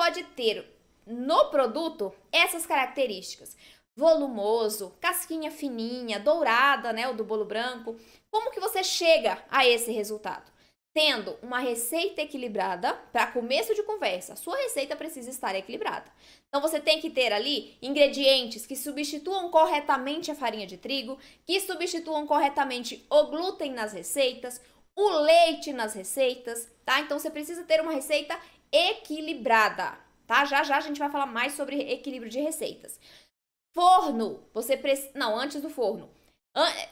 pode ter no produto essas características. Volumoso, casquinha fininha, dourada, né, o do bolo branco. Como que você chega a esse resultado? Tendo uma receita equilibrada para começo de conversa. A sua receita precisa estar equilibrada. Então, você tem que ter ali ingredientes que substituam corretamente a farinha de trigo, que substituam corretamente o glúten nas receitas, o leite nas receitas, tá? Então, você precisa ter uma receita equilibrada, tá? Já já a gente vai falar mais sobre equilíbrio de receitas. Forno, você precisa... Não, antes do forno.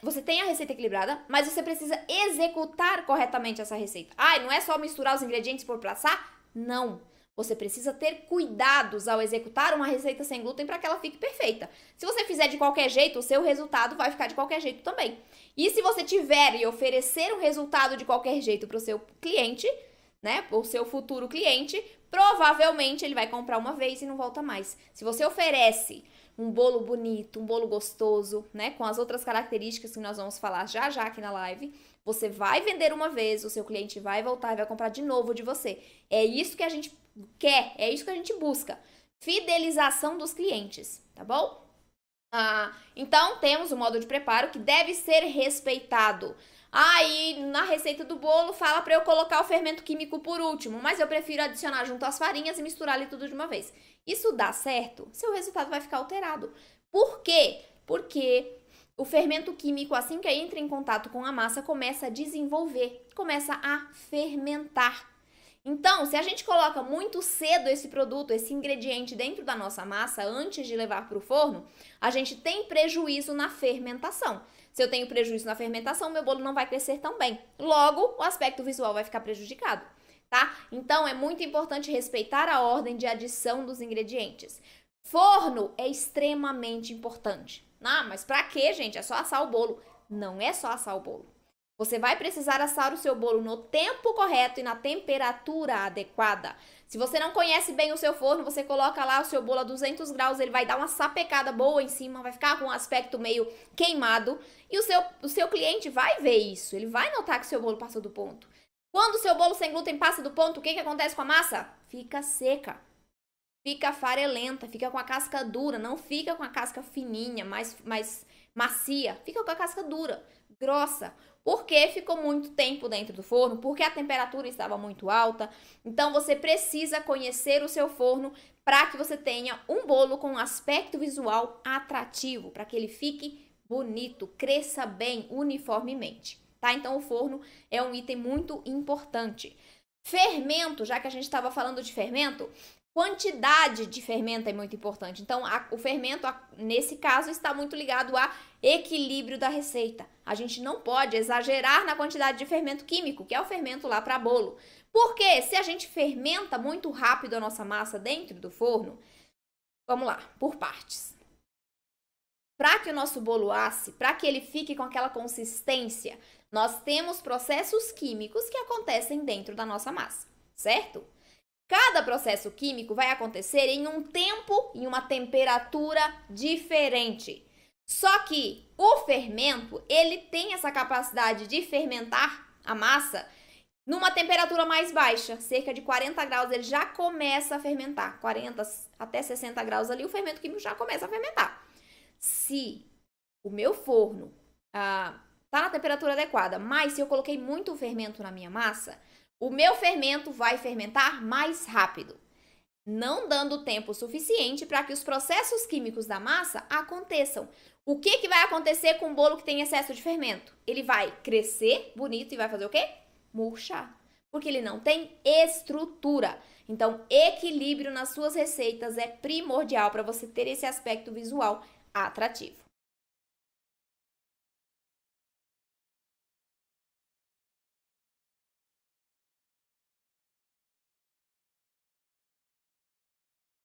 Você tem a receita equilibrada, mas você precisa executar corretamente essa receita. Não é só misturar os ingredientes por passar? Não. Você precisa ter cuidados ao executar uma receita sem glúten para que ela fique perfeita. Se você fizer de qualquer jeito, o seu resultado vai ficar de qualquer jeito também. E se você tiver e oferecer um resultado de qualquer jeito para o seu cliente, né, para o seu futuro cliente, provavelmente ele vai comprar uma vez e não volta mais. Se você oferece um bolo bonito, um bolo gostoso, né, com as outras características que nós vamos falar já já aqui na live, você vai vender uma vez, o seu cliente vai voltar e vai comprar de novo de você. É isso que a gente quer, é isso que a gente busca. Fidelização dos clientes, tá bom? Então, temos o modo de preparo que deve ser respeitado. Aí, na receita do bolo, fala para eu colocar o fermento químico por último, mas eu prefiro adicionar junto às farinhas e misturar ali tudo de uma vez. Isso dá certo? Seu resultado vai ficar alterado. Por quê? Porque o fermento químico, assim que entra em contato com a massa, começa a desenvolver, começa a fermentar. Então, se a gente coloca muito cedo esse produto, esse ingrediente dentro da nossa massa, antes de levar para o forno, a gente tem prejuízo na fermentação. Se eu tenho prejuízo na fermentação, meu bolo não vai crescer tão bem. Logo, o aspecto visual vai ficar prejudicado, tá? Então, é muito importante respeitar a ordem de adição dos ingredientes. Forno é extremamente importante. Mas pra quê, gente? É só assar o bolo. Não é só assar o bolo. Você vai precisar assar o seu bolo no tempo correto e na temperatura adequada. Se você não conhece bem o seu forno, você coloca lá o seu bolo a 200 graus, ele vai dar uma sapecada boa em cima, vai ficar com um aspecto meio queimado. E o seu cliente vai ver isso, ele vai notar que o seu bolo passou do ponto. Quando o seu bolo sem glúten passa do ponto, o que acontece com a massa? Fica seca, fica farelenta, fica com a casca dura, não fica com a casca fininha, mais macia, fica com a casca dura, grossa. Porque ficou muito tempo dentro do forno, porque a temperatura estava muito alta. Então, você precisa conhecer o seu forno para que você tenha um bolo com um aspecto visual atrativo, para que ele fique bonito, cresça bem uniformemente, tá? Então, o forno é um item muito importante. Fermento, já que a gente estava falando de fermento, quantidade de fermento é muito importante. Então, o fermento, nesse caso, está muito ligado a equilíbrio da receita. A gente não pode exagerar na quantidade de fermento químico, que é o fermento lá para bolo. Porque se a gente fermenta muito rápido a nossa massa dentro do forno, vamos lá, por partes. Para que o nosso bolo asse, para que ele fique com aquela consistência, nós temos processos químicos que acontecem dentro da nossa massa, certo? Cada processo químico vai acontecer em um tempo e uma temperatura diferente. Só que o fermento, ele tem essa capacidade de fermentar a massa numa temperatura mais baixa, cerca de 40 graus, ele já começa a fermentar. 40 até 60 graus ali, o fermento químico já começa a fermentar. Se o meu forno tá na temperatura adequada, mas se eu coloquei muito fermento na minha massa, o meu fermento vai fermentar mais rápido, não dando tempo suficiente para que os processos químicos da massa aconteçam. O que vai acontecer com um bolo que tem excesso de fermento? Ele vai crescer bonito e vai fazer o quê? Murchar, porque ele não tem estrutura. Então, equilíbrio nas suas receitas é primordial para você ter esse aspecto visual atrativo.